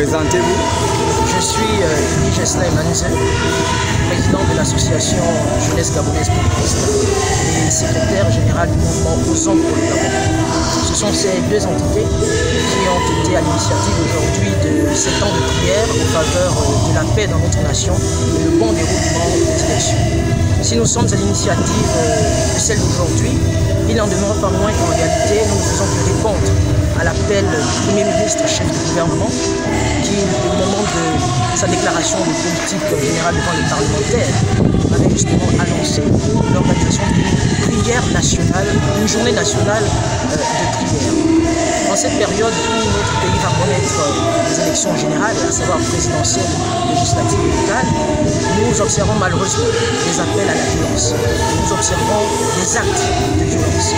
Présentez-vous. Je suis Nigesla Manze, président de l'association Jeunesse Gabonaise Populiste et secrétaire général du mouvement Osons pour le Gabon. Ce sont ces deux entités qui ont été à l'initiative aujourd'hui de 7 ans de prière en faveur de la paix dans notre nation et le bon déroulement des élections. Si nous sommes à l'initiative de celle d'aujourd'hui, il n'en demeure pas moins qu'en réalité, nous ne faisons que répondre à l'appel du Premier ministre, chef du gouvernement, qui, au moment de sa déclaration de politique générale devant les parlementaires, avait justement annoncé l'organisation d'une prière nationale, une journée nationale de prière. En cette période où notre pays va connaître les élections générales, à savoir présidentielles, législatives et locales, nous observons malheureusement des appels à la violence. Nous observons des actes de violence.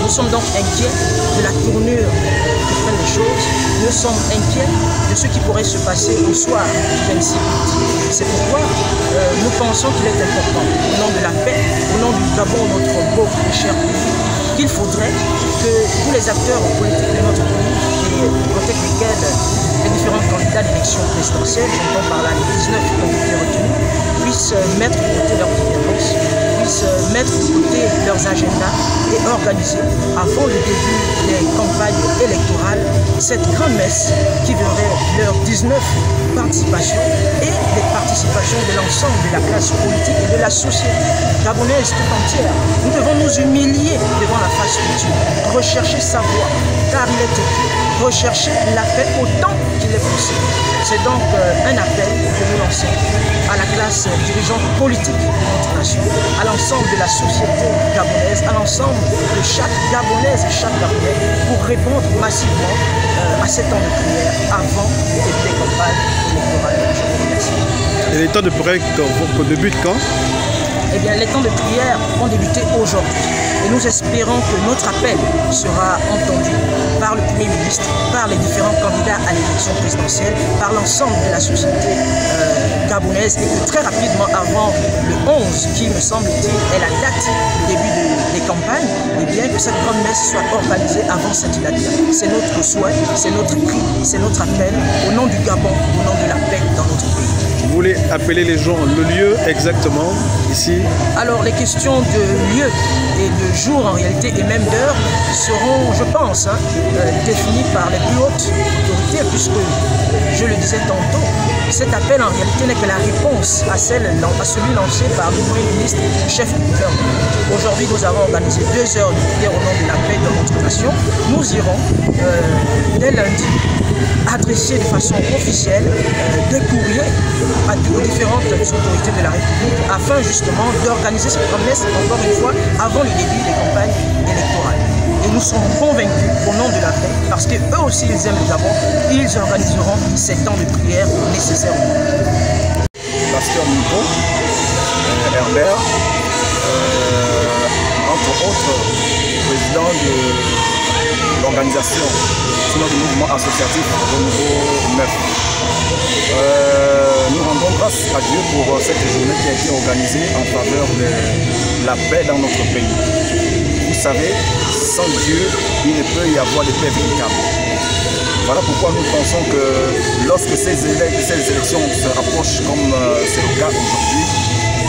Nous sommes donc inquiets de la tournure que prennent les choses. Nous sommes inquiets de ce qui pourrait se passer au soir du 26 août. C'est pourquoi nous pensons qu'il est important, au nom de la paix, au nom du Gabon, notre beau et cher pays, qu'il faudrait que tous les acteurs politiques de notre pays, et peut-être lesquels les différents candidats d'élection présidentielle, j'entends par là les 19 qui ont été retenus, puissent mettre de côté leurs différences, puissent mettre de côté leurs agendas et organiser, avant le début des campagnes électorales, cette grande messe qui verrait leurs 19 participations et les participations de l'ensemble de la classe politique et de la société gabonaise tout entière. Nous devons nous humilier devant la face de Dieu, rechercher sa voie, car il est écrit, rechercher la paix autant qu'il est possible. C'est donc un appel que nous lançons à la classe dirigeante politique de notre nation, à l'ensemble de la société gabonaise, à l'ensemble de chaque Gabonaise et chaque Gabonais pour répondre massivement à ces temps de prière avant le début des campagnes électorales. Je vous remercie. Et les temps de prière débutent quand? Eh bien, les temps de prière ont débuté aujourd'hui. Et nous espérons que notre appel sera entendu par le Premier ministre, par les différents candidats à l'élection présidentielle, par l'ensemble de la société gabonaise et que très rapidement avant le 11, qui me semble-t-il est la date du début des campagnes, et bien que cette grande messe soit organisée avant cette date. C'est notre souhait, c'est notre cri, c'est notre appel au nom du Gabon, au nom de la paix dans notre pays. Vous voulez appeler les gens, le lieu exactement, ici? Alors, les questions de lieu et de jour en réalité et même d'heure seront, je pense, définies par les plus hautes autorités, puisque, je le disais tantôt, cet appel en réalité n'est que la réponse à celui lancé par le Premier ministre, chef du gouvernement. Aujourd'hui, nous avons organisé 2 heures de prière au nom de la paix dans notre nation. Nous irons, dès lundi, adresser de façon officielle des courriers aux différentes autorités de la République afin justement d'organiser cette promesse, encore une fois, avant le début des campagnes électorales. Et nous sommes convaincus, au nom de la paix, parce qu'eux aussi ils aiment le Gabon, ils organiseront ces temps de prière nécessaires. Pasteur Nico, Herbert, entre autres, président de l'organisation, sinon du mouvement associatif au niveau 9. Nous rendons grâce à Dieu pour cette journée qui a été organisée en faveur de la paix dans notre pays. Vous savez, sans Dieu, il ne peut y avoir de paix véritable. Voilà pourquoi nous pensons que lorsque ces élections se rapprochent comme c'est le cas aujourd'hui,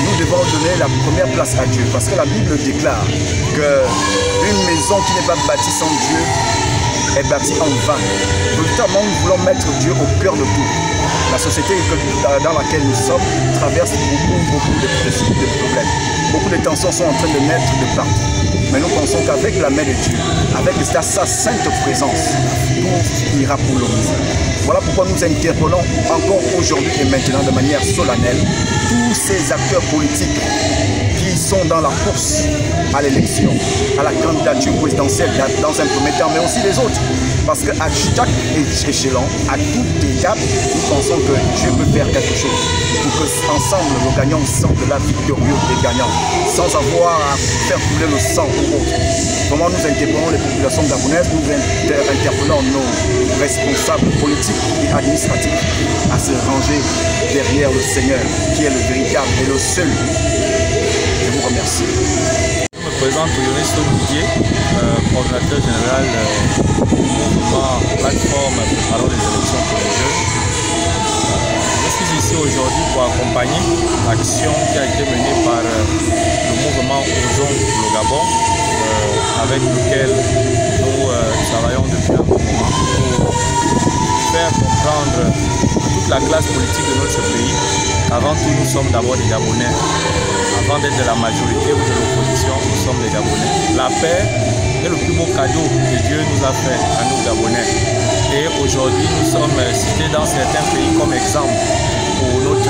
nous devons donner la première place à Dieu. Parce que la Bible déclare qu'une maison qui n'est pas bâtie sans Dieu est bâtie en vain. Véritablement, nous voulons mettre Dieu au cœur de tout. La société dans laquelle nous sommes traverse beaucoup de problèmes. Beaucoup de tensions sont en train de naître de partout. Mais nous pensons qu'avec la main de Dieu, avec sa sainte présence, tout ira pour le mieux. Voilà pourquoi nous interpellons encore aujourd'hui et maintenant de manière solennelle tous ces acteurs politiques qui sont dans la course à l'élection, à la candidature présidentielle dans un premier temps, mais aussi les autres. Parce qu'à chaque échelon, à toute étape, nous pensons que Dieu peut faire quelque chose pour qu'ensemble nous gagnions sorte de la victorieux et gagnants, sans avoir à faire couler le sang ou autre. Comment nous interpellons les populations gabonaises, nous interpellons nos responsables politiques et administratifs à se ranger derrière le Seigneur, qui est le véritable et le seul. Je vous remercie. présente Yoris Didier, coordinateur général du mouvement Plateforme Préparons les élections pour les jeunes. Je suis ici aujourd'hui pour accompagner l'action qui a été menée par le mouvement Ozon pour le Gabon, avec lequel nous travaillons depuis un bon moment pour faire comprendre à toute la classe politique de notre pays qu'avant tout nous sommes d'abord des Gabonais. Avant d'être de la majorité ou de l'opposition, nous sommes des Gabonais. La paix est le plus beau cadeau que Dieu nous a fait à nous Gabonais. Et aujourd'hui, nous sommes cités dans certains pays comme exemple pour notre